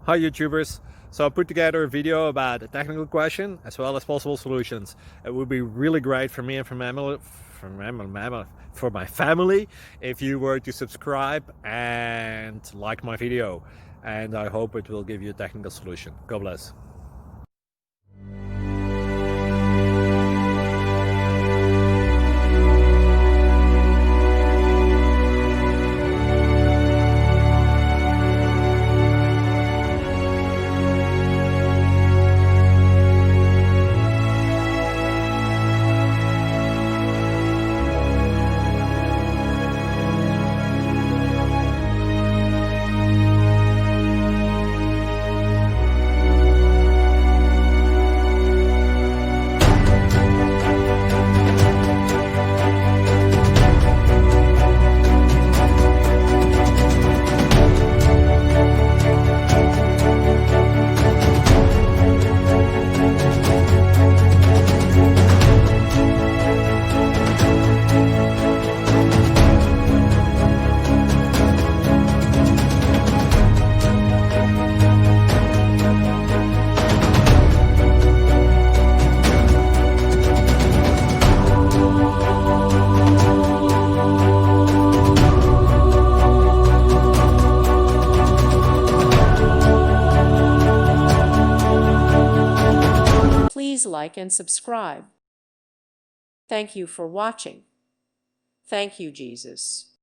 Hi YouTubers. So I put together a video about a technical question as well as possible solutions. It would be really great for me and for my family if you were to subscribe and like my video, and I hope it will give you a technical solution. God bless. Please like and subscribe. Thank you for watching. Thank you, Jesus.